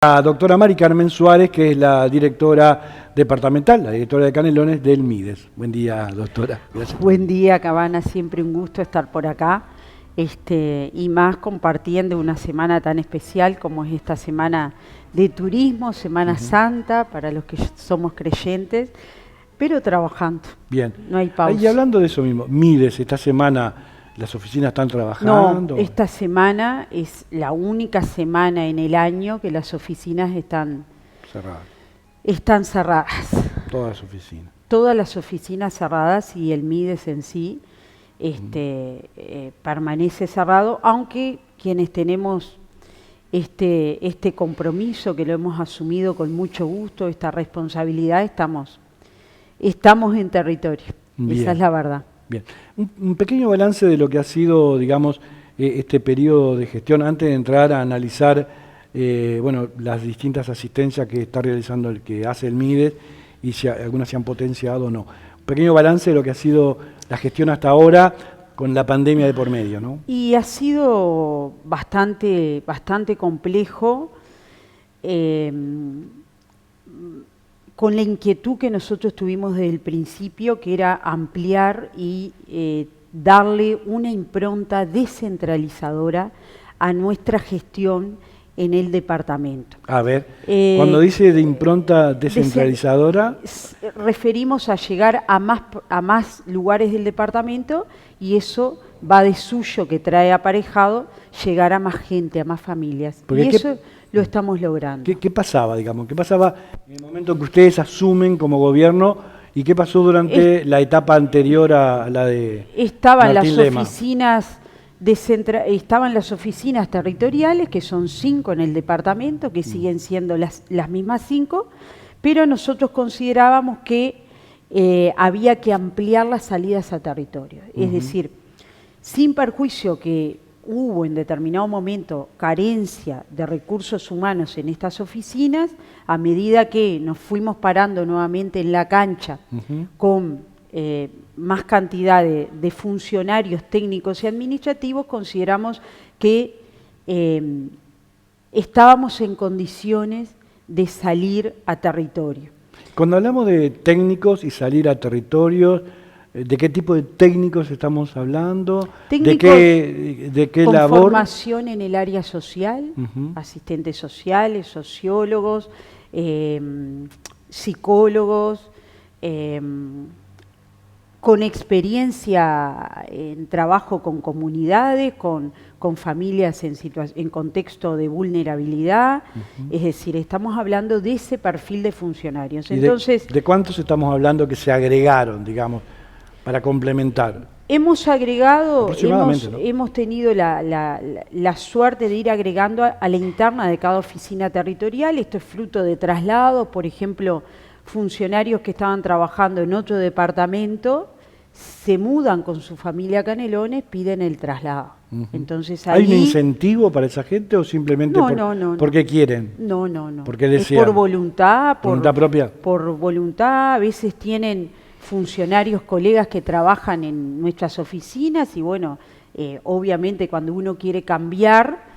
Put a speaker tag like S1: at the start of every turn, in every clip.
S1: La doctora Mari Carmen Suárez, que es la directora departamental, la directora de Canelones del MIDES. Buen día, doctora.
S2: Gracias. Buen día, Cabana. Siempre un gusto estar por acá. Y más compartiendo una semana tan especial como es esta semana de turismo, Semana Santa, para los que somos creyentes, pero trabajando.
S1: Bien.
S2: No hay pausa.
S1: Y hablando de eso mismo, MIDES, esta semana las oficinas están trabajando.
S2: No, esta semana es la única semana en el año que las oficinas están cerradas.
S1: Todas las oficinas.
S2: Todas las oficinas cerradas y el MIDES en sí permanece cerrado, aunque quienes tenemos este compromiso, que lo hemos asumido con mucho gusto, esta responsabilidad, estamos en territorio.
S1: Bien.
S2: Esa es la verdad.
S1: Bien. Un pequeño balance de lo que ha sido, digamos, este periodo de gestión, antes de entrar a analizar las distintas asistencias que está realizando que hace el MIDES y si algunas se han potenciado o no. Un pequeño balance de lo que ha sido la gestión hasta ahora con la pandemia de por medio, ¿no?
S2: Y ha sido bastante complejo, con la inquietud que nosotros tuvimos desde el principio, que era ampliar y darle una impronta descentralizadora a nuestra gestión en el departamento.
S1: A ver, cuando dice de impronta descentralizadora...
S2: Referimos a llegar a más lugares del departamento, y eso va de suyo, que trae aparejado, llegar a más gente, a más familias.
S1: Porque
S2: y eso lo estamos logrando.
S1: ¿Qué pasaba, digamos? ¿Qué pasaba en el momento que ustedes asumen como gobierno y qué pasó durante la etapa anterior a la de
S2: Estaban
S1: Martín Lema?
S2: Estaban las oficinas territoriales, que son 5 en el departamento, que siguen siendo las mismas 5, pero nosotros considerábamos que había que ampliar las salidas a territorio. Es decir, sin perjuicio que hubo en determinado momento carencia de recursos humanos en estas oficinas, a medida que nos fuimos parando nuevamente en la cancha con más cantidad de funcionarios técnicos y administrativos, consideramos que estábamos en condiciones de salir a territorio.
S1: Cuando hablamos de técnicos y salir a territorios, ¿de qué tipo de técnicos estamos hablando?
S2: Técnicos
S1: ¿De qué
S2: con
S1: labor?
S2: Formación en el área social, asistentes sociales, sociólogos, psicólogos, con experiencia en trabajo con comunidades, con familias en contexto de vulnerabilidad. Es decir, estamos hablando de ese perfil de funcionarios. Entonces,
S1: ¿De cuántos estamos hablando que se agregaron, digamos, para complementar?
S2: Hemos agregado,
S1: ¿no?
S2: hemos tenido la suerte de ir agregando a la interna de cada oficina territorial. Esto es fruto de traslados, por ejemplo, funcionarios que estaban trabajando en otro departamento se mudan con su familia a Canelones, piden el traslado. Entonces, ahí,
S1: ¿hay un incentivo para esa gente o simplemente porque quieren?
S2: No.
S1: Porque desean.
S2: Es por voluntad.
S1: ¿Voluntad propia?
S2: Por voluntad. A veces tienen funcionarios, colegas que trabajan en nuestras oficinas y bueno, obviamente cuando uno quiere cambiar,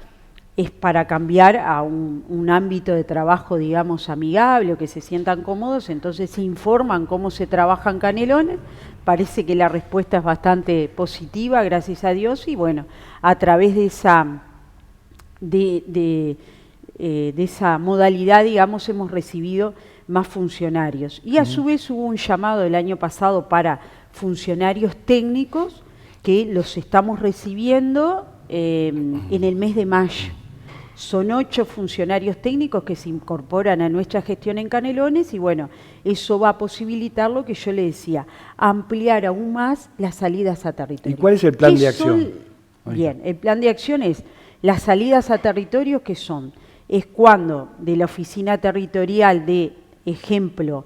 S2: es para cambiar a un ámbito de trabajo, digamos, amigable o que se sientan cómodos, entonces se informan cómo se trabaja en Canelones. Parece que la respuesta es bastante positiva, gracias a Dios, y bueno, a través de esa modalidad, digamos, hemos recibido más funcionarios. Y a su vez hubo un llamado el año pasado para funcionarios técnicos que los estamos recibiendo en el mes de mayo. Son 8 funcionarios técnicos que se incorporan a nuestra gestión en Canelones y bueno, eso va a posibilitar lo que yo le decía, ampliar aún más las salidas a territorio.
S1: ¿Y cuál es el plan de acción?
S2: Bien, el plan de acción es las salidas a territorio, que son, es cuando de la oficina territorial de ejemplo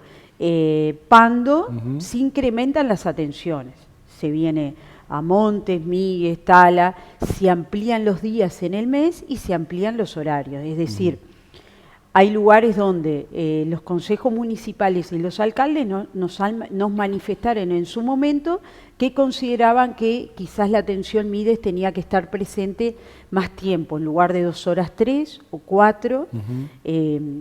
S2: Pando se incrementan las atenciones, se viene a Montes, Migues, Tala, se amplían los días en el mes y se amplían los horarios. Es decir, hay lugares donde los consejos municipales y los alcaldes nos manifestaron en su momento que consideraban que quizás la atención MIDES tenía que estar presente más tiempo, en lugar de 2 horas, 3 o 4.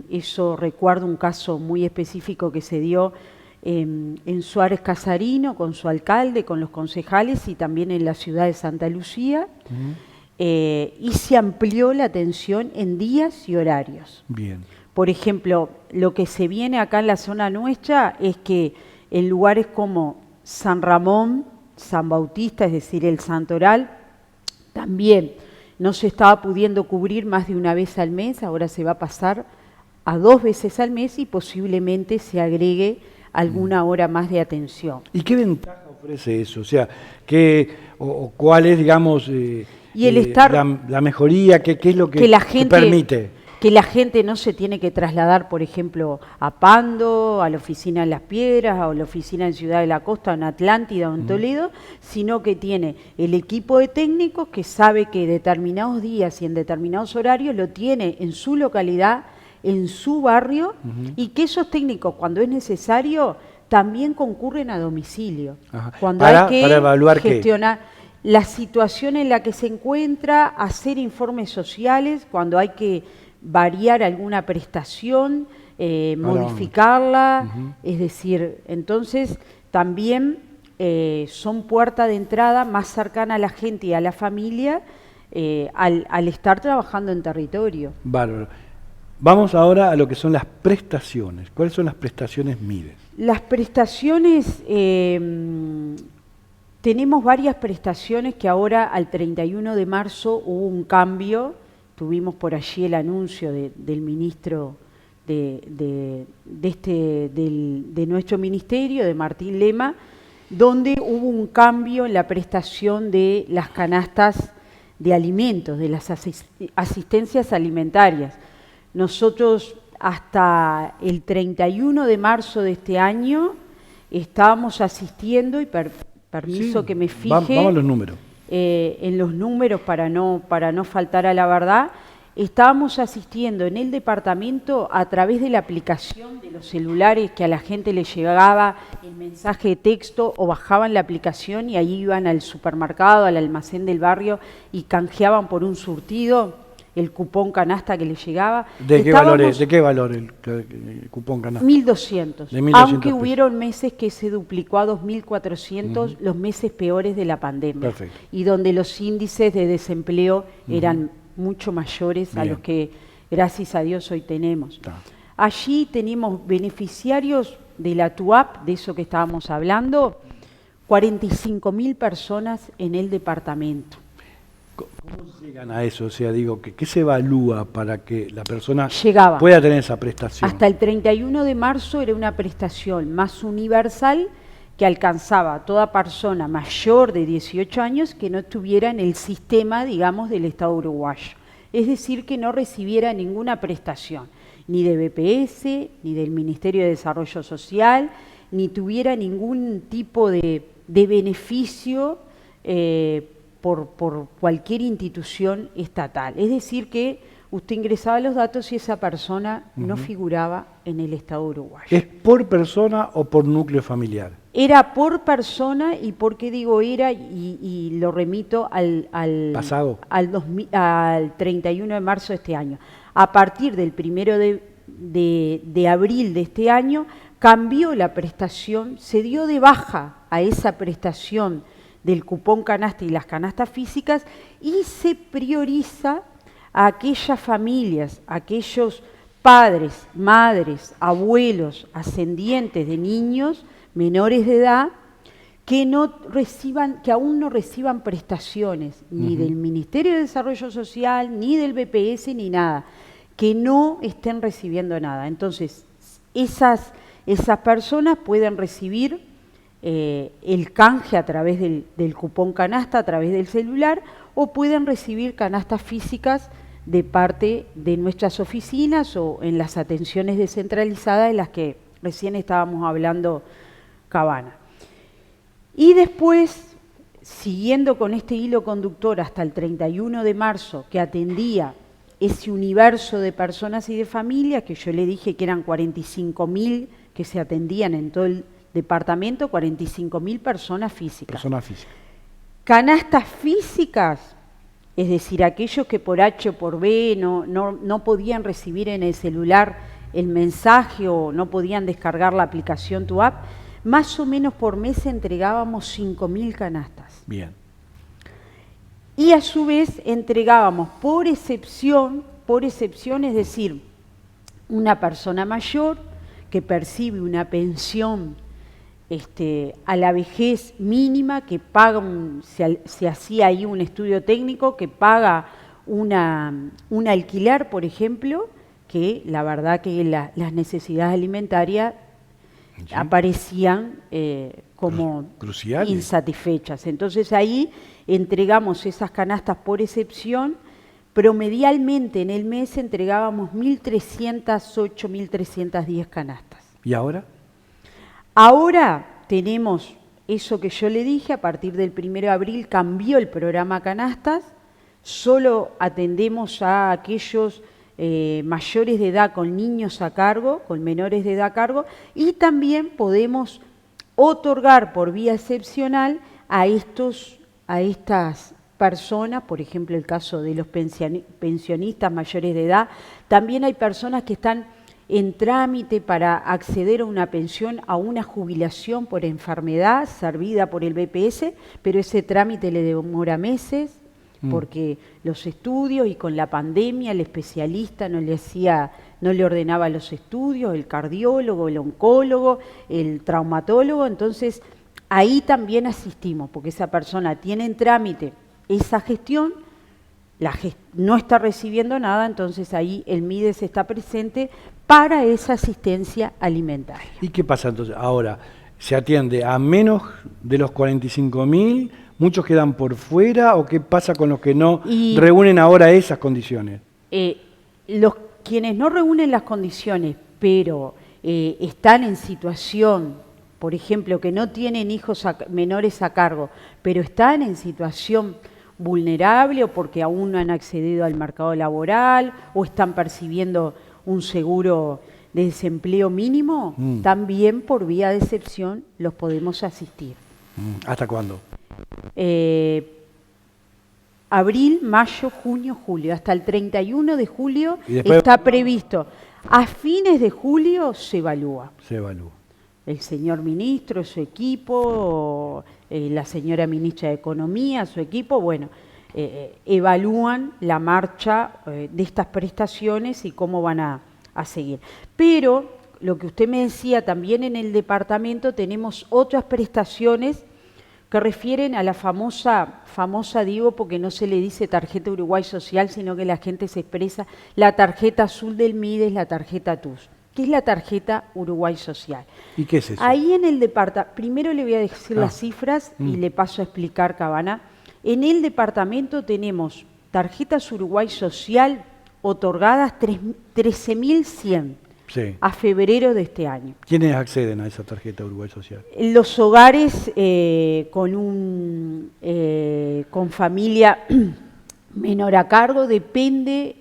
S2: Eso recuerdo un caso muy específico que se dio en Suárez Casarino, con su alcalde, con los concejales y también en la ciudad de Santa Lucía. Y se amplió la atención en días y horarios.
S1: Bien.
S2: Por ejemplo, lo que se viene acá en la zona nuestra es que en lugares como San Ramón, San Bautista, es decir, el Santoral, también no se estaba pudiendo cubrir más de una vez al mes, ahora se va a pasar a 2 veces al mes y posiblemente se agregue alguna hora más de atención.
S1: ¿Y qué ventaja ofrece eso? O sea, ¿cuál es, digamos,
S2: y el estar,
S1: la mejoría? ¿Qué es lo que permite?
S2: Que la gente no se tiene que trasladar, por ejemplo, a Pando, a la oficina en Las Piedras, o a la oficina en Ciudad de la Costa, en Atlántida o en Toledo, sino que tiene el equipo de técnicos que sabe que determinados días y en determinados horarios lo tiene en su localidad, en su barrio, y que esos técnicos, cuando es necesario, también concurren a domicilio. Cuando hay que
S1: para evaluar
S2: gestionar la situación en la que se encuentra, hacer informes sociales, cuando hay que variar alguna prestación, modificarla, es decir, entonces también son puerta de entrada más cercana a la gente y a la familia al estar trabajando en territorio.
S1: Bárbaro. Vamos ahora a lo que son las prestaciones. ¿Cuáles son las prestaciones MIDES?
S2: Las prestaciones, tenemos varias prestaciones que ahora al 31 de marzo hubo un cambio. Tuvimos por allí el anuncio del ministro de nuestro ministerio, de Martín Lema, donde hubo un cambio en la prestación de las canastas de alimentos, de las asistencias alimentarias. Nosotros hasta el 31 de marzo de este año estábamos asistiendo, y permiso que me fije.
S1: Vamos a los números.
S2: En los números para no faltar a la verdad, estábamos asistiendo en el departamento a través de la aplicación de los celulares, que a la gente le llegaba el mensaje de texto o bajaban la aplicación y ahí iban al supermercado, al almacén del barrio y canjeaban por un surtido el cupón canasta que les llegaba.
S1: ¿De qué valor el cupón canasta?
S2: 1.200. Aunque
S1: pesos.
S2: Hubieron meses que se duplicó a 2.400, los meses peores de la pandemia.
S1: Perfecto.
S2: Y donde los índices de desempleo eran mucho mayores a los que, gracias a Dios, hoy tenemos. Allí tenemos beneficiarios de la TUAP, de eso que estábamos hablando, 45.000 personas en el departamento.
S1: ¿Cómo llegan a eso? O sea, digo, ¿qué se evalúa para que la persona pueda tener esa prestación?
S2: Hasta el 31 de marzo era una prestación más universal que alcanzaba a toda persona mayor de 18 años que no estuviera en el sistema, digamos, del Estado uruguayo. Es decir, que no recibiera ninguna prestación, ni de BPS, ni del Ministerio de Desarrollo Social, ni tuviera ningún tipo de beneficio por cualquier institución estatal. Es decir, que usted ingresaba los datos y esa persona no figuraba en el Estado uruguayo.
S1: ¿Es por persona o por núcleo familiar?
S2: Era por persona, y por qué digo era, y lo remito al 31 de marzo de este año. A partir del 1 de abril de este año cambió la prestación, se dio de baja a esa prestación del cupón canasta y las canastas físicas, y se prioriza a aquellas familias, aquellos padres, madres, abuelos, ascendientes de niños menores de edad que aún no reciban prestaciones ni del Ministerio de Desarrollo Social, ni del BPS, ni nada, que no estén recibiendo nada. Entonces, esas personas pueden recibir el canje a través del cupón canasta, a través del celular, o pueden recibir canastas físicas de parte de nuestras oficinas o en las atenciones descentralizadas de las que recién estábamos hablando Cabana. Y después, siguiendo con este hilo conductor hasta el 31 de marzo, que atendía ese universo de personas y de familias, que yo le dije que eran 45.000 que se atendían en todo el departamento, 45.000 personas físicas.
S1: Personas físicas.
S2: Canastas físicas, es decir, aquellos que por H o por B no podían recibir en el celular el mensaje o no podían descargar la aplicación Tu App, más o menos por mes entregábamos 5.000 canastas.
S1: Bien.
S2: Y a su vez entregábamos por excepción, es decir, una persona mayor que percibe una pensión a la vejez mínima, que paga, se hacía ahí un estudio técnico, que paga un alquiler, por ejemplo, que la verdad que las necesidades alimentarias ¿sí? aparecían como
S1: cruciales,
S2: insatisfechas. Entonces ahí entregamos esas canastas por excepción. Promedialmente en el mes entregábamos 1.308, 1.310 canastas.
S1: ¿Y ahora?
S2: Ahora tenemos eso que yo le dije, a partir del 1 de abril cambió el programa Canastas, solo atendemos a aquellos mayores de edad con niños a cargo, con menores de edad a cargo, y también podemos otorgar por vía excepcional a estas personas, por ejemplo el caso de los pensionistas mayores de edad. También hay personas que están en trámite para acceder a una pensión, a una jubilación por enfermedad servida por el BPS, pero ese trámite le demora meses porque los estudios, y con la pandemia el especialista no le ordenaba los estudios, el cardiólogo, el oncólogo, el traumatólogo. Entonces ahí también asistimos, porque esa persona tiene en trámite esa gestión, no está recibiendo nada, entonces ahí el MIDES está presente para esa asistencia alimentaria.
S1: ¿Y qué pasa entonces? Ahora, ¿se atiende a menos de los 45.000? ¿Muchos quedan por fuera? ¿O qué pasa con los que no reúnen ahora esas condiciones?
S2: Quienes no reúnen las condiciones, pero están en situación, por ejemplo, que no tienen hijos menores a cargo, pero están en situación vulnerable o porque aún no han accedido al mercado laboral o están percibiendo un seguro de desempleo mínimo, también por vía de excepción los podemos asistir.
S1: ¿Hasta cuándo?
S2: Abril, mayo, junio, julio. Hasta el 31 de julio está previsto. A fines de julio se evalúa.
S1: Se evalúa.
S2: El señor ministro, su equipo, la señora ministra de Economía, su equipo, bueno, evalúan la marcha de estas prestaciones y cómo van a seguir. Pero, lo que usted me decía, también en el departamento tenemos otras prestaciones que refieren a la famosa digo, porque no se le dice tarjeta Uruguay Social, sino que la gente se expresa, la tarjeta azul del MIDES, la tarjeta TUS, que es la tarjeta Uruguay Social.
S1: ¿Y qué es eso?
S2: Ahí en el departamento, primero le voy a decir las cifras y le paso a explicar, Cabana. En el departamento tenemos tarjetas Uruguay Social otorgadas 13.100 a febrero de este año.
S1: ¿Quiénes acceden a esa tarjeta Uruguay Social?
S2: Los hogares con familia menor a cargo, depende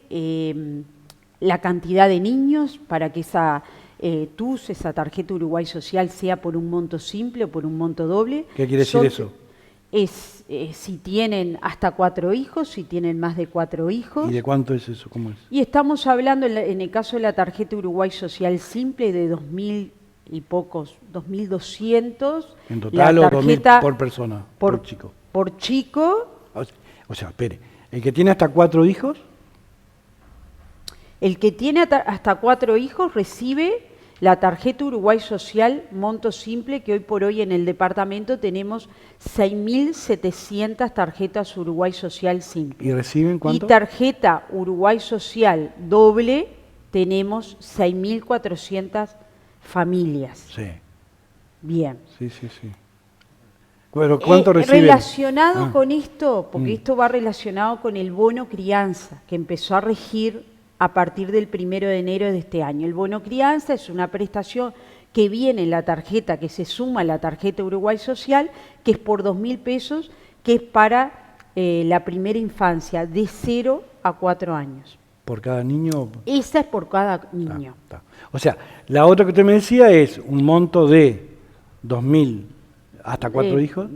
S2: la cantidad de niños para que esa TUS, esa tarjeta Uruguay Social, sea por un monto simple o por un monto doble.
S1: ¿Qué quiere decir eso?
S2: Es si tienen hasta 4 hijos, si tienen más de 4 hijos.
S1: ¿Y de cuánto es eso? ¿Cómo es?
S2: Y estamos hablando, en el caso de la tarjeta Uruguay Social simple, de 2.000 y pocos, 2.200.
S1: ¿En total o 2.000 por persona?
S2: Por
S1: chico.
S2: Por chico.
S1: O sea, espere, ¿el que tiene hasta 4 hijos?
S2: El que tiene hasta 4 hijos recibe la tarjeta Uruguay Social monto simple, que hoy por hoy en el departamento tenemos 6.700 tarjetas Uruguay Social simple.
S1: ¿Y reciben cuánto?
S2: Y tarjeta Uruguay Social doble tenemos 6.400 familias.
S1: Sí.
S2: Bien.
S1: Sí. Bueno, ¿cuánto reciben?
S2: Relacionado con esto, porque esto va relacionado con el bono crianza, que empezó a regir a partir del 1 de enero de este año. El bono crianza es una prestación que viene en la tarjeta, que se suma a la tarjeta Uruguay Social, que es por 2.000 pesos, que es para la primera infancia, de 0 a 4 años.
S1: por cada niño?
S2: Esa es por cada niño.
S1: Está. O sea, la otra que usted me decía es un monto de 2.000 hasta 4 hijos.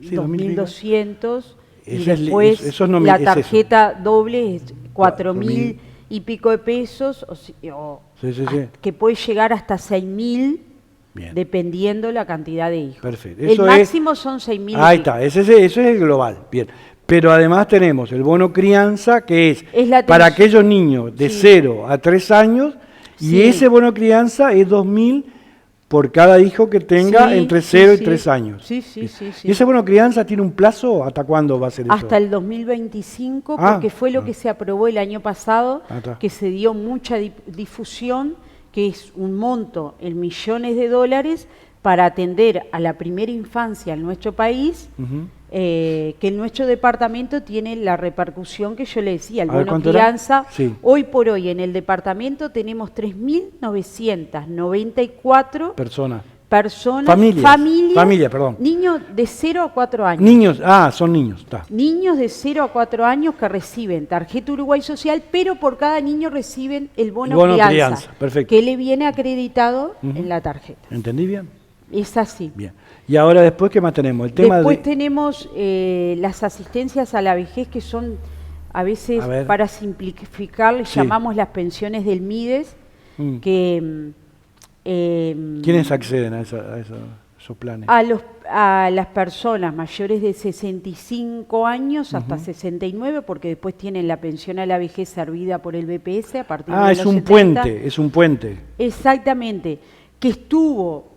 S1: Sí,
S2: 2.200 y
S1: Ese es-
S2: después
S1: eso no me-
S2: la
S1: es
S2: tarjeta doble es 4.000
S1: 4.000
S2: y pico de pesos,
S1: Sí, sí, sí.
S2: que puede llegar hasta 6.000
S1: Bien.
S2: dependiendo la cantidad de hijos.
S1: Perfecto.
S2: El
S1: Eso
S2: máximo son 6.000.
S1: Ahí está, eso es el global. Bien. Pero además tenemos el bono crianza, que es
S2: la
S1: para
S2: atención.
S1: aquellos niños de
S2: Sí.
S1: 0 a 3 años, y
S2: Sí.
S1: ese bono crianza es 2.000 por cada hijo que tenga
S2: Sí,
S1: entre
S2: sí,
S1: 0 y
S2: sí.
S1: 3 años.
S2: Sí, sí,
S1: Bien.
S2: sí, sí.
S1: ¿Y ese bono crianza tiene un plazo? ¿Hasta cuándo va a ser eso?
S2: Hasta el 2025,
S1: Ah,
S2: porque fue lo que se aprobó el año pasado,
S1: está.
S2: que se dio mucha difusión, que es un monto en millones de dólares para atender a la primera infancia en nuestro país,
S1: Ujú.
S2: que en nuestro departamento tiene la repercusión que yo le decía, el
S1: A ver,
S2: bono
S1: ¿cuánto era?
S2: crianza.
S1: Sí.
S2: Hoy por hoy en el departamento tenemos 3.994
S1: Personas.
S2: personas,
S1: Familias, perdón.
S2: niños de 0 a 4 años.
S1: Niños, son niños, está.
S2: Niños de 0 a 4 años que reciben tarjeta Uruguay Social, pero por cada niño reciben el bono,
S1: El bono
S2: crianza,
S1: crianza, perfecto.
S2: que le viene acreditado
S1: Ujú.
S2: en la tarjeta.
S1: ¿Entendí bien?
S2: Es así.
S1: Bien. Y ahora después, ¿qué más tenemos? El tema
S2: Después
S1: de...
S2: tenemos las asistencias a la vejez, que son a veces,
S1: A ver.
S2: para simplificar, les
S1: Sí.
S2: llamamos las pensiones del MIDES,
S1: Mm.
S2: que
S1: ¿Quiénes acceden a esos planes?
S2: a las personas mayores de 65 años hasta 69, porque después tienen la pensión a la vejez servida por el BPS a partir de
S1: Es
S2: los
S1: un
S2: 70.
S1: puente, es un puente.
S2: Exactamente, que estuvo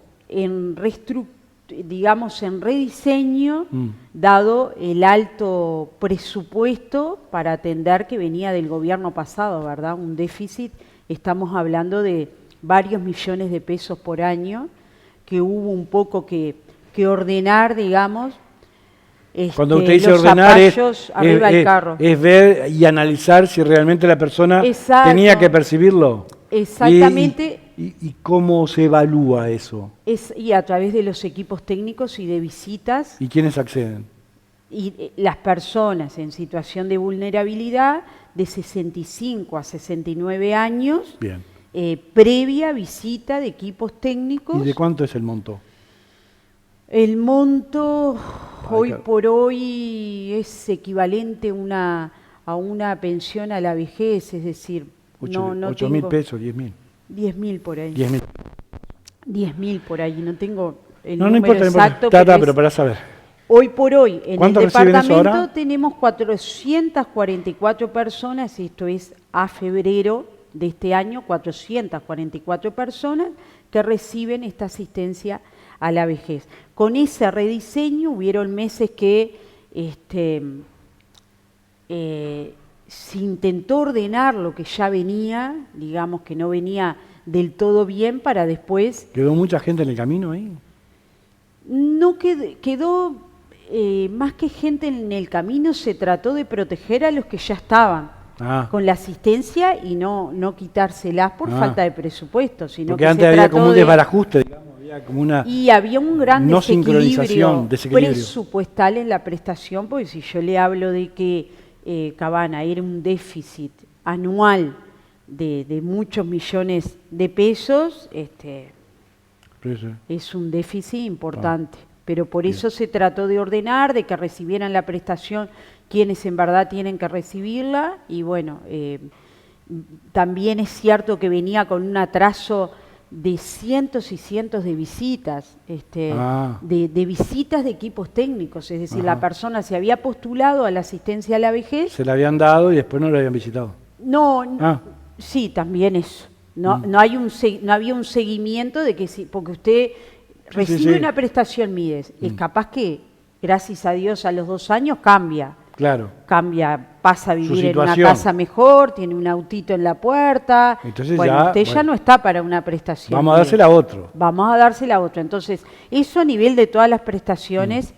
S2: digamos en rediseño, dado el alto presupuesto para atender que venía del gobierno pasado, ¿verdad? Un déficit, estamos hablando de varios millones de pesos por año, que hubo un poco que ordenar, digamos.
S1: Cuando usted dice
S2: los
S1: ordenar
S2: zapallos arriba del carro.
S1: es ver y analizar si realmente la persona
S2: Exacto.
S1: tenía que percibirlo.
S2: Exactamente.
S1: ¿Y cómo se evalúa eso?
S2: Y a través de los equipos técnicos y de visitas.
S1: ¿Y quiénes acceden?
S2: Y las personas en situación de vulnerabilidad de 65 a 69 años,
S1: Bien.
S2: previa visita de equipos técnicos.
S1: ¿Y de cuánto es el monto?
S2: El monto hoy
S1: claro.
S2: por hoy es equivalente a una pensión a la vejez, es decir, no
S1: 8.000
S2: tengo
S1: pesos, 10.000.
S2: 10.000 por ahí.
S1: 10.000.
S2: 10.000 por ahí, no tengo el
S1: No
S2: número
S1: importa, no
S2: exacto.
S1: importa.
S2: pero
S1: Pero
S2: es-
S1: para saber.
S2: Hoy por hoy, en el
S1: ¿Cuántos reciben eso
S2: departamento
S1: ahora?
S2: tenemos 444 personas, esto es a febrero de este año, 444 personas que reciben esta asistencia a la vejez. Con ese rediseño hubieron meses que se intentó ordenar lo que ya venía, digamos que no venía del todo bien, para después.
S1: ¿Quedó mucha gente en el camino ahí?
S2: No quedó más que gente en el camino, se trató de proteger a los que ya estaban con la asistencia y no quitárselas por falta de presupuesto, sino
S1: porque
S2: que
S1: antes
S2: se
S1: había
S2: trató
S1: como un
S2: de...
S1: desbarajuste, digamos, había como una...
S2: Y había un gran
S1: no
S2: desequilibrio
S1: sincronización, desequilibrio.
S2: presupuestal en la prestación, porque si yo le hablo de que Cabana era un déficit anual de muchos millones de pesos,
S1: Sí, sí.
S2: es un déficit importante. Pero por eso se trató de ordenar, de que recibieran la prestación quienes en verdad tienen que recibirla, y bueno, también es cierto que venía con un atraso de cientos y cientos de visitas, de visitas de equipos técnicos, es decir, la persona se había postulado a la asistencia a la vejez.
S1: Se la habían dado y después no la habían visitado.
S2: Sí, también eso. No había un seguimiento de que porque usted recibe una prestación MIDES, es capaz que, gracias a Dios, a los 2 años cambia.
S1: Claro.
S2: Pasa a vivir en una
S1: situación.
S2: casa mejor, tiene un autito en la puerta.
S1: Entonces
S2: usted ya no está para una prestación.
S1: Vamos a
S2: MIDES.
S1: dársela a otro.
S2: Vamos a dársela a otro. Entonces, eso a nivel de todas las prestaciones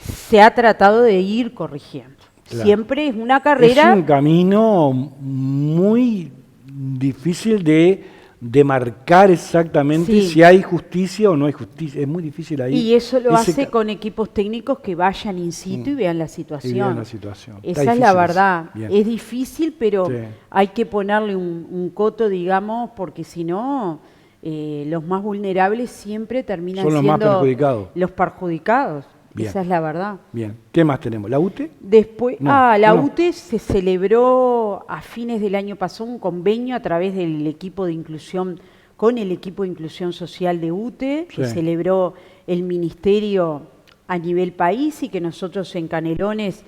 S2: se ha tratado de ir corrigiendo.
S1: Claro.
S2: Siempre es una carrera.
S1: Es un camino muy difícil de demarcar exactamente
S2: Sí.
S1: si hay justicia o no hay justicia. Es muy difícil ahí.
S2: Y eso lo
S1: Ese
S2: hace
S1: ca-
S2: con equipos técnicos que vayan in situ y vean la
S1: y
S2: situación.
S1: vean la situación. Está
S2: Esa es la
S1: difícil
S2: verdad.
S1: eso. Bien.
S2: Es difícil, pero
S1: Sí.
S2: hay que ponerle un coto, digamos, porque si no, los más vulnerables siempre terminan
S1: Son los más
S2: siendo
S1: perjudicados.
S2: los perjudicados.
S1: Bien.
S2: Esa es la verdad.
S1: Bien. ¿Qué más tenemos? ¿La UTE?
S2: Después,
S1: No,
S2: la
S1: no.
S2: UTE se celebró a fines del año pasado un convenio a través del equipo de inclusión, con el equipo de inclusión social de UTE, que
S1: Sí.
S2: celebró el ministerio a nivel país y que nosotros en Canelones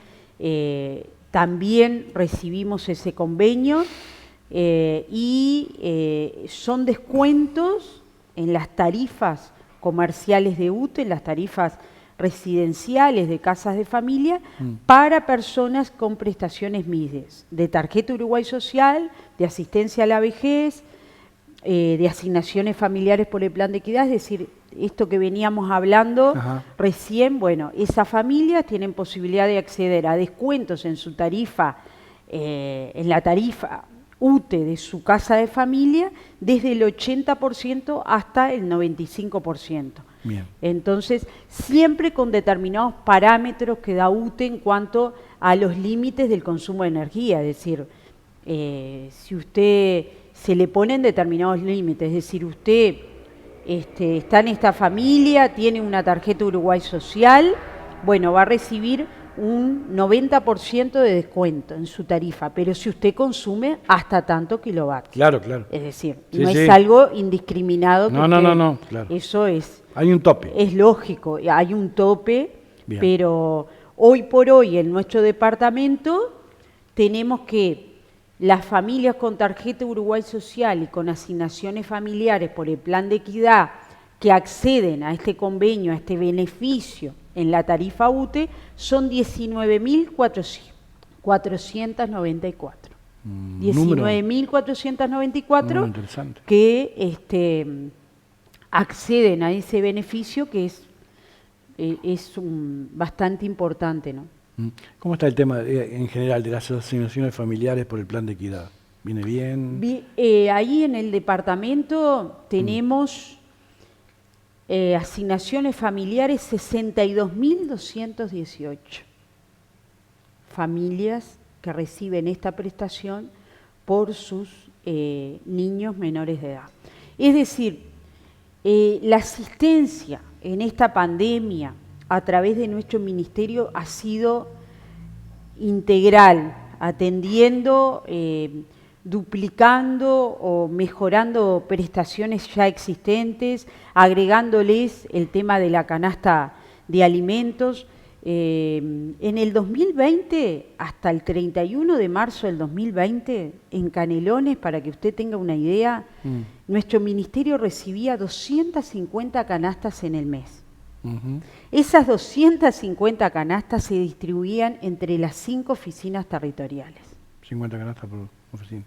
S2: también recibimos ese convenio son descuentos en las tarifas comerciales de UTE, en las tarifas residenciales de casas de familia para personas con prestaciones MIDES, de tarjeta Uruguay Social, de asistencia a la vejez, de asignaciones familiares por el plan de equidad, es decir, esto que veníamos hablando
S1: Ajá.
S2: recién, bueno, esas familias tienen posibilidad de acceder a descuentos en su tarifa, en la tarifa UTE de su casa de familia, desde el 80% hasta el 95%.
S1: Bien.
S2: Entonces, siempre con determinados parámetros que da UTE en cuanto a los límites del consumo de energía, es decir, si usted se le ponen determinados límites, es decir, usted está en esta familia, tiene una tarjeta Uruguay Social, bueno, va a recibir un 90% de descuento en su tarifa, pero si usted consume hasta tanto kilovatios.
S1: Claro, claro.
S2: Es decir,
S1: Sí,
S2: no
S1: sí.
S2: es algo indiscriminado. Que
S1: No, claro.
S2: Eso
S1: Hay un tope.
S2: es lógico, hay un tope,
S1: Bien.
S2: pero hoy por hoy en nuestro departamento tenemos que las familias con tarjeta Uruguay Social y con asignaciones familiares por el plan de equidad que acceden a este convenio, a este beneficio en la tarifa UTE, son 19.494.
S1: Número
S2: 19.494
S1: interesante.
S2: que acceden a ese beneficio que es bastante importante, ¿no?
S1: ¿Cómo está el tema en general de las asignaciones familiares por el plan de equidad? ¿Viene bien?
S2: Ahí en el departamento tenemos asignaciones familiares 62.218 familias que reciben esta prestación por sus niños menores de edad. Es decir, la asistencia en esta pandemia a través de nuestro ministerio ha sido integral, atendiendo, duplicando o mejorando prestaciones ya existentes, agregándoles el tema de la canasta de alimentos. En el 2020, hasta el 31 de marzo del 2020, en Canelones, para que usted tenga una idea, nuestro ministerio recibía 250 canastas en el mes. Esas 250 canastas se distribuían entre las 5 oficinas territoriales.
S1: 50 canastas por oficina.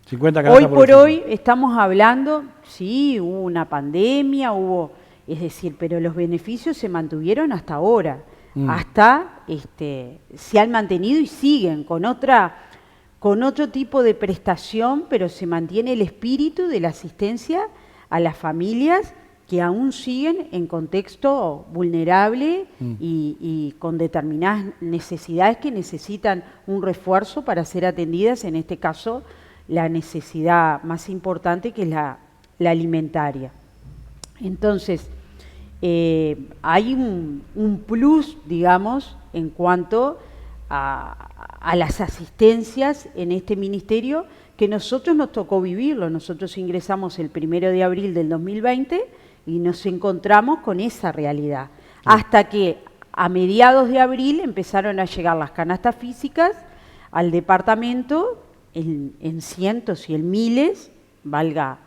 S1: 50 canastas
S2: Hoy por hoy estamos hablando, sí, hubo una pandemia, es decir, pero los beneficios se mantuvieron hasta ahora, hasta se han mantenido y siguen con otro tipo de prestación, pero se mantiene el espíritu de la asistencia a las familias que aún siguen en contexto vulnerable y con determinadas necesidades que necesitan un refuerzo para ser atendidas, en este caso la necesidad más importante que es la alimentaria. Entonces, hay un plus, digamos, en cuanto a las asistencias en este ministerio que nosotros nos tocó vivirlo. Nosotros ingresamos el 1 de abril del 2020 y nos encontramos con esa realidad. Hasta que a mediados de abril empezaron a llegar las canastas físicas al departamento en cientos y en miles, valga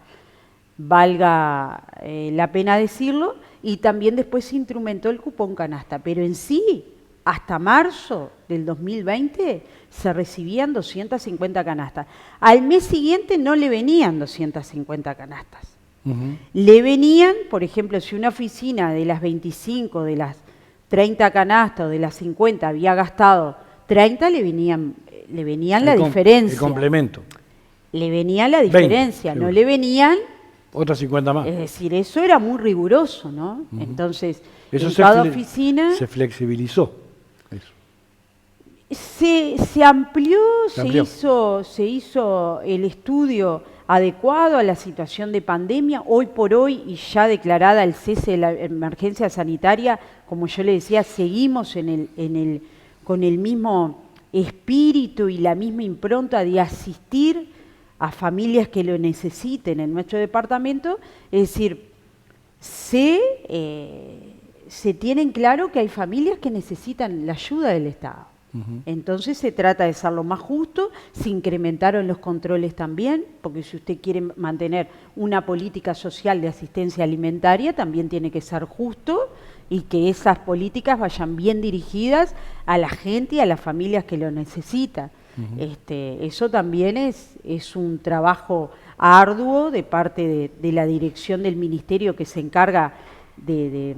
S2: la pena decirlo, y también después se instrumentó el cupón canasta. Pero en sí, hasta marzo del 2020 se recibían 250 canastas. Al mes siguiente no le venían 250 canastas. Le venían, por ejemplo, si una oficina de las 25, de las 30 canastas o de las 50 había gastado 30, le venían la diferencia.
S1: El complemento.
S2: le venía la
S1: 20,
S2: diferencia, no
S1: seguro.
S2: le venían,
S1: Otras 50 más.
S2: es decir, eso era muy riguroso, ¿no?
S1: Ujú.
S2: Entonces,
S1: Eso
S2: en cada
S1: fle-
S2: oficina
S1: se flexibilizó. Eso.
S2: se amplió,
S1: Se amplió.
S2: se hizo el estudio adecuado a la situación de pandemia. Hoy por hoy, y ya declarada el cese de la emergencia sanitaria, como yo le decía, seguimos con el mismo espíritu y la misma impronta de asistir a familias que lo necesiten en nuestro departamento. Es decir, se tienen claro que hay familias que necesitan la ayuda del Estado.
S1: Ujú.
S2: Entonces se trata de ser lo más justo. Se incrementaron los controles también, porque si usted quiere mantener una política social de asistencia alimentaria, también tiene que ser justo y que esas políticas vayan bien dirigidas a la gente y a las familias que lo necesitan.
S1: Ujú.
S2: Eso también es un trabajo arduo de parte de la dirección del ministerio que se encarga de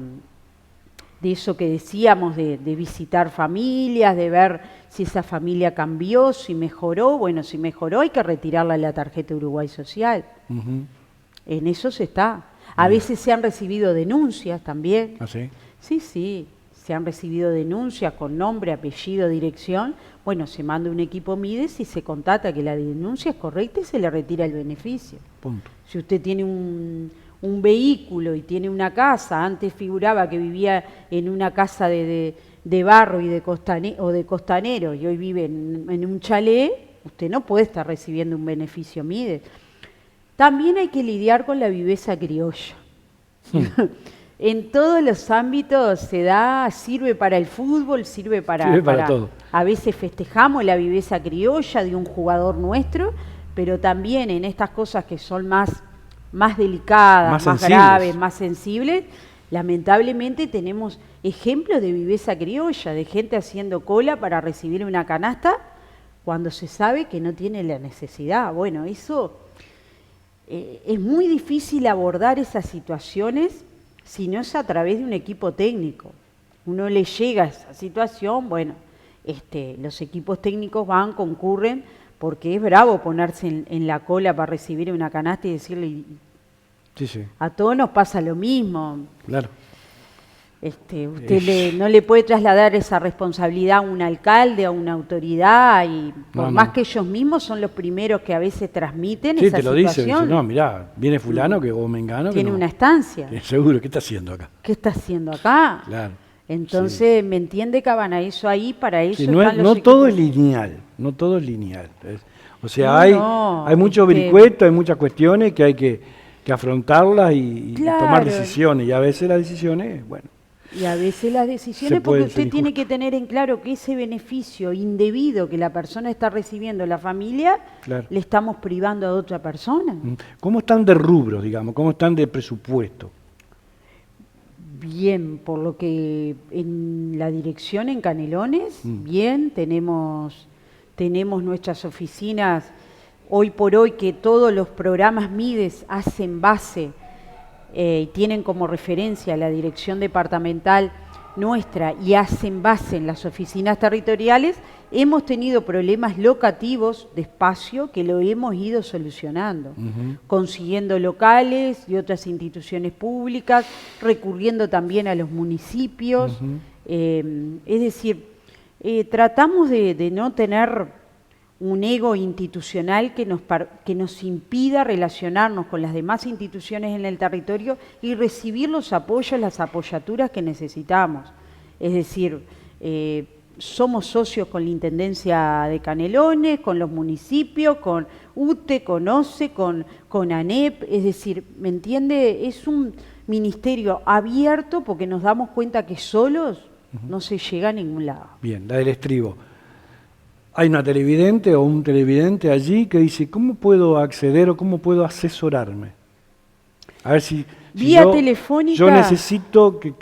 S2: eso que decíamos, de visitar familias, de ver si esa familia cambió, si mejoró. Bueno, si mejoró hay que retirarla de la tarjeta Uruguay Social.
S1: Ujú.
S2: En eso se está. A veces se han recibido denuncias también.
S1: ¿Ah, sí?
S2: Sí, se han recibido denuncias con nombre, apellido, dirección. Bueno, se manda un equipo Mides y se contata que la denuncia es correcta y se le retira el beneficio.
S1: Punto.
S2: Si usted tiene un vehículo y tiene una casa, antes figuraba que vivía en una casa de barro y de costanero y hoy vive en un chalet, usted no puede estar recibiendo un beneficio Mides. También hay que lidiar con la viveza criolla. En todos los ámbitos se da, sirve para el fútbol, sirve para
S1: todo.
S2: A veces festejamos la viveza criolla de un jugador nuestro, pero también en estas cosas que son más delicadas,
S1: Más
S2: más
S1: sensibles.
S2: graves, más sensibles, lamentablemente tenemos ejemplos de viveza criolla, de gente haciendo cola para recibir una canasta cuando se sabe que no tiene la necesidad. Bueno, eso es muy difícil abordar esas situaciones si no es a través de un equipo técnico. Uno le llega a esa situación, bueno, los equipos técnicos van, concurren, porque es bravo ponerse en la cola para recibir una canasta y decirle,
S1: Sí.
S2: a todos nos pasa lo mismo.
S1: Claro.
S2: Usted no le puede trasladar esa responsabilidad a un alcalde, a una autoridad, y por más que ellos mismos son los primeros que a veces transmiten esa
S1: te lo
S2: situación.
S1: dice, no, mirá, viene fulano o mengano que
S2: tiene
S1: no.
S2: una estancia.
S1: Seguro, ¿qué está haciendo acá?
S2: ¿Qué está haciendo acá?
S1: Claro.
S2: Entonces, ¿me entiende, Cabana? Eso ahí, para eso
S1: Sí,
S2: están los
S1: no todo es
S2: equipos.
S1: lineal, no todo es lineal. O sea,
S2: No,
S1: hay mucho vericueto, hay muchas cuestiones que hay que afrontarlas y
S2: Claro.
S1: tomar decisiones. Y a veces las decisiones, bueno,
S2: Y a veces las decisiones,
S1: Se
S2: porque
S1: pueden ser
S2: usted tiene
S1: injustas.
S2: que tener en claro que ese beneficio indebido que la persona está recibiendo, la familia,
S1: Claro.
S2: le estamos privando a otra persona.
S1: ¿cómo están de rubros, digamos? ¿Cómo están de presupuesto?
S2: Bien, por lo que en la dirección en Canelones, bien, tenemos nuestras oficinas, hoy por hoy que todos los programas Mides hacen base y tienen como referencia la dirección departamental nuestra y hacen base en las oficinas territoriales, hemos tenido problemas locativos de espacio que lo hemos ido solucionando, consiguiendo locales y otras instituciones públicas, recurriendo también a los municipios. Es decir, tratamos de no tener un ego institucional que nos impida relacionarnos con las demás instituciones en el territorio y recibir los apoyos, las apoyaturas que necesitamos. Es decir, somos socios con la Intendencia de Canelones, con los municipios, con UTE, con OCE, con ANEP, es decir, ¿me entiende? Es un ministerio abierto porque nos damos cuenta que solos no se llega a ningún lado.
S1: Bien, la del estribo. Hay una televidente o un televidente allí que dice, ¿cómo puedo acceder o cómo puedo asesorarme? A ver si
S2: Vía telefónica.
S1: Yo necesito que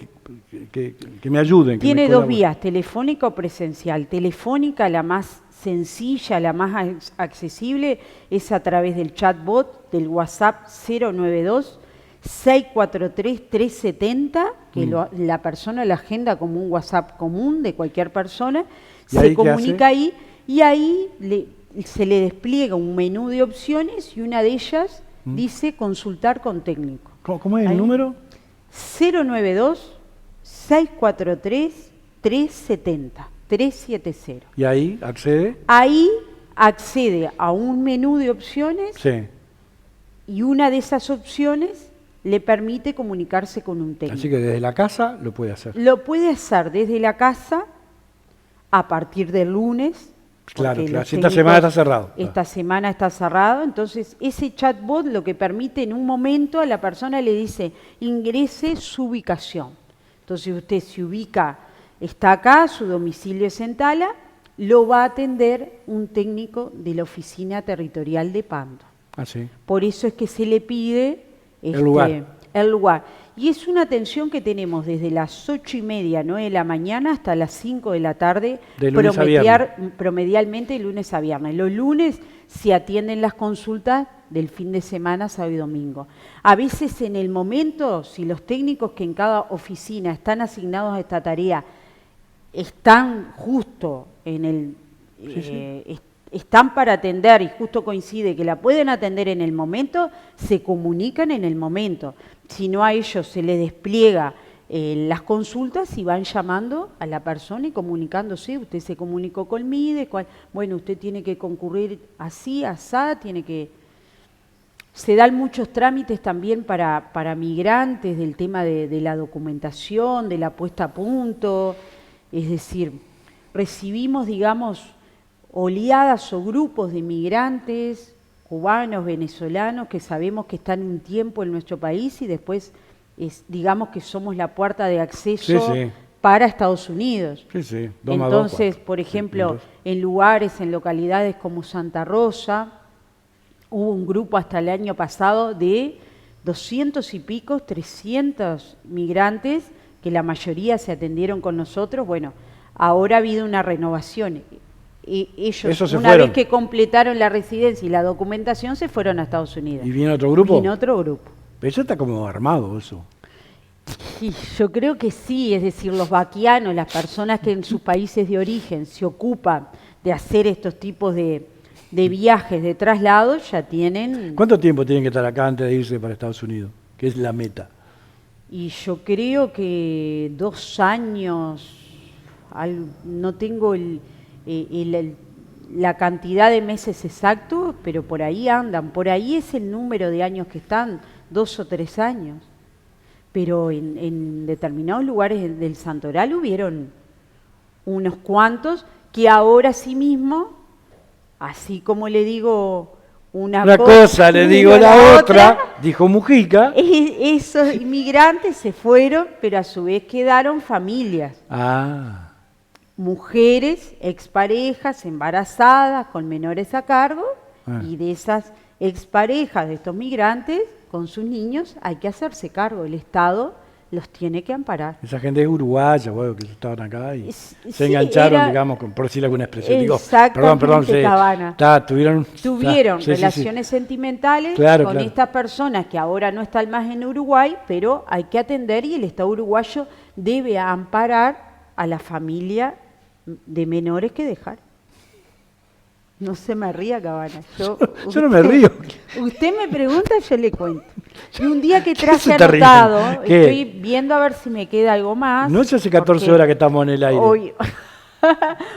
S1: me ayuden.
S2: Tiene
S1: que me
S2: dos
S1: colaboren.
S2: vías, telefónica o presencial. Telefónica, la más sencilla, la más accesible, es a través del chatbot del WhatsApp 092-643-370, que la persona la agenda como un WhatsApp común de cualquier persona,
S1: ¿Y ahí
S2: se
S1: qué hace?
S2: comunica ahí y ahí se le despliega un menú de opciones y una de ellas dice consultar con técnico.
S1: ¿Cómo es el número?
S2: 092-643-370.
S1: ¿Y ahí accede?
S2: Ahí accede a un menú de opciones
S1: Sí.
S2: y una de esas opciones le permite comunicarse con un técnico.
S1: Así que desde la casa lo puede hacer.
S2: Lo puede hacer desde la casa a partir del lunes.
S1: Claro,
S2: porque
S1: claro.
S2: los
S1: Si esta
S2: técnicos-
S1: semana está cerrado.
S2: Esta semana está cerrado, entonces ese chatbot lo que permite en un momento a la persona le dice, ingrese su ubicación. Entonces usted se ubica, está acá, su domicilio es en Tala, lo va a atender un técnico de la oficina territorial de Pando.
S1: Ah, sí.
S2: Por eso es que se le pide
S1: El lugar.
S2: el lugar. Y es una atención que tenemos desde las 8:30, 9 de la mañana hasta las 5 de la tarde,
S1: De lunes a viernes.
S2: promedialmente de lunes a viernes. Los lunes se atienden las consultas del fin de semana, sábado y domingo. A veces en el momento, si los técnicos que en cada oficina están asignados a esta tarea están justo en el... están para atender y justo coincide que la pueden atender en el momento, se comunican en el momento. Si no, a ellos se les despliega las consultas y van llamando a la persona y comunicándose. Usted se comunicó con MIDES, bueno, usted tiene que concurrir así, asá, tiene que... Se dan muchos trámites también para migrantes del tema de la documentación, de la puesta a punto. Es decir, recibimos, digamos, oleadas o grupos de migrantes, cubanos, venezolanos, que sabemos que están un tiempo en nuestro país y después digamos que somos la puerta de acceso para Estados Unidos.
S1: Sí, sí.
S2: Entonces, por ejemplo, en lugares, en localidades como Santa Rosa, hubo un grupo hasta el año pasado de 200 y pico, 300 migrantes, que la mayoría se atendieron con nosotros. Bueno, ahora ha habido una renovación. Ellos, una vez que completaron la residencia y la documentación, se fueron a Estados Unidos.
S1: ¿Y viene otro grupo?
S2: Viene otro grupo.
S1: Pero eso está como armado, eso.
S2: Sí, yo creo que sí, es decir, los vaquianos, las personas que en sus países de origen se ocupan de hacer estos tipos de viajes, de traslados, ya tienen...
S1: ¿Cuánto tiempo tienen que estar acá antes de irse para Estados Unidos? Que es la meta.
S2: Y yo creo que 2 años, no tengo la cantidad de meses exactos, pero por ahí andan, por ahí es el número de años que están, 2 o 3 años. Pero en determinados lugares del Santoral hubieron unos cuantos que ahora sí mismo, así como le digo una cosa,
S1: le digo la otra, dijo Mujica.
S2: Esos inmigrantes se fueron, pero a su vez quedaron familias.
S1: Ah.
S2: Mujeres, exparejas, embarazadas, con menores a cargo, y de esas exparejas de estos migrantes, con sus niños, hay que hacerse cargo. El Estado los tiene que amparar.
S1: Esa gente es uruguaya, bueno, que estaban acá y se
S2: sí,
S1: engancharon, digamos, por decirle alguna expresión.
S2: Exactamente,
S1: Tuvieron
S2: relaciones sentimentales con estas personas que ahora no están más en Uruguay, pero hay que atender y el Estado uruguayo debe amparar a la familia de menores que dejar. No se me ría, Cabana. Yo no me río. Usted me pregunta, yo le cuento. Y un día que traje anotado, estoy viendo a ver si me queda algo más.
S1: No, hace 14 horas que estamos en el aire.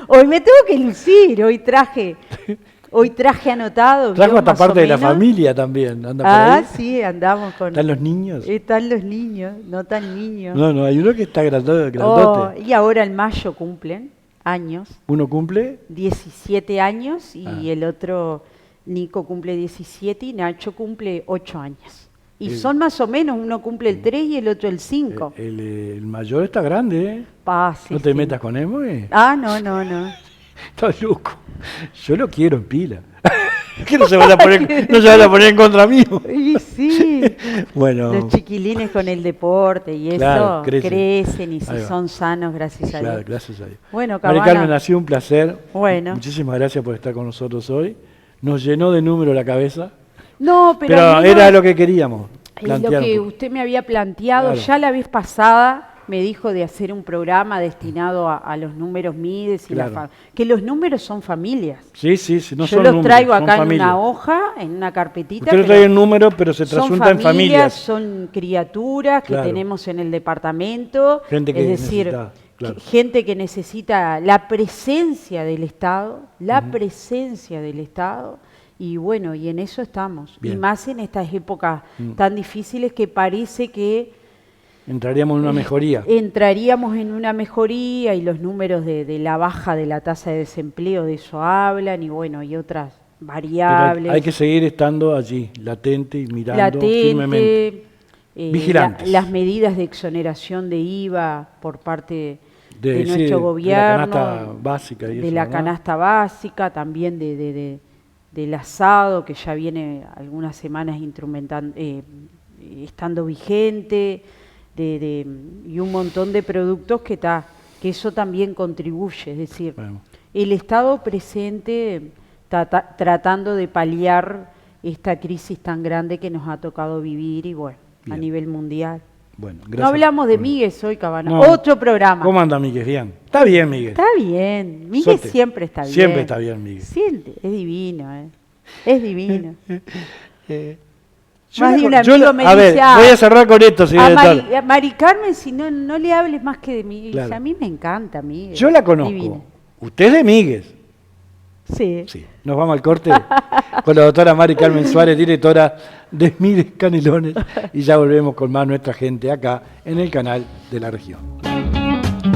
S2: Hoy me tengo que lucir, hoy traje anotado.
S1: Trajo hasta parte de la familia también. ¿Anda por ahí?
S2: Sí, andamos con...
S1: ¿Están los niños?
S2: Están los niños, no tan niños.
S1: No, hay uno que está grandote.
S2: Y ahora en mayo cumplen años.
S1: ¿Uno cumple?
S2: 17 años y el otro, Nico, cumple 17 y Nacho cumple 8 años. Y son más o menos, uno cumple el 3 y el otro el 5.
S1: El mayor está grande, ¿eh?
S2: Sí,
S1: ¿No te metas con él, güey?
S2: No.
S1: Está loco. Yo lo quiero en pila. Que no se van a poner en contra mío.
S2: Y sí.
S1: Bueno.
S2: Los chiquilines con el deporte y eso crecen y si son sanos, gracias a Dios.
S1: Claro, gracias a Dios.
S2: Bueno, Cabana.
S1: María Carmen, ha sido un placer.
S2: Bueno.
S1: Muchísimas gracias por estar con nosotros hoy. Nos llenó de números la cabeza.
S2: No, pero
S1: era lo que queríamos.
S2: Lo que usted me había planteado ya la vez pasada, me dijo de hacer un programa destinado a los números Mides y
S1: Claro.
S2: que los números son familias.
S1: Sí, no
S2: Yo
S1: son
S2: los
S1: números,
S2: traigo
S1: son
S2: acá en
S1: familias.
S2: una hoja, en una carpetita.
S1: Usted no trae el número, pero se trasunta en familias.
S2: Son criaturas que
S1: Claro.
S2: tenemos en el departamento.
S1: Gente que
S2: es decir,
S1: necesita, claro.
S2: gente que necesita la presencia del Estado, presencia del Estado. Y bueno, y en eso estamos.
S1: Bien.
S2: Y más en estas épocas tan difíciles que parece que
S1: Entraríamos en una mejoría.
S2: entraríamos en una mejoría y los números de la baja de la tasa de desempleo de eso hablan y bueno, y otras
S1: Pero
S2: variables.
S1: hay que seguir estando allí, latente y mirando firmemente.
S2: latente,
S1: Vigilantes.
S2: las medidas de exoneración de IVA por parte de
S1: Sí,
S2: nuestro gobierno,
S1: de la canasta básica y
S2: de
S1: eso,
S2: la
S1: ¿verdad?
S2: canasta básica, también del asado que ya viene algunas semanas estando vigente, y un montón de productos que eso también contribuye, es decir,
S1: Bueno.
S2: el Estado presente tratando de paliar esta crisis tan grande que nos ha tocado vivir y bueno, a
S1: Bien.
S2: nivel mundial.
S1: Bueno,
S2: No
S1: gracias.
S2: hablamos de Miguel hoy, Cabana.
S1: No.
S2: Otro programa.
S1: ¿Cómo anda Miguel? Bien. Está bien, Miguel.
S2: Está bien. Miguel
S1: Sote.
S2: siempre está bien.
S1: Siempre está bien, Miguel.
S2: Siente, es divino, Es divino.
S1: Yo
S2: Más
S1: la
S2: de un
S1: con- yo
S2: amigo
S1: la-
S2: me
S1: a
S2: dice,
S1: ver, voy a cerrar con esto, señor director.
S2: A Mari Carmen, si no le hables más que de Miguel.
S1: Claro.
S2: A mí me encanta Miguel.
S1: Yo la conozco.
S2: Divina.
S1: Usted es de Miguel.
S2: Sí.
S1: Sí. Nos vamos al corte con la doctora Mari Carmen Suárez, directora de Miguel Canelones, y ya volvemos con más nuestra gente acá en el canal de la región.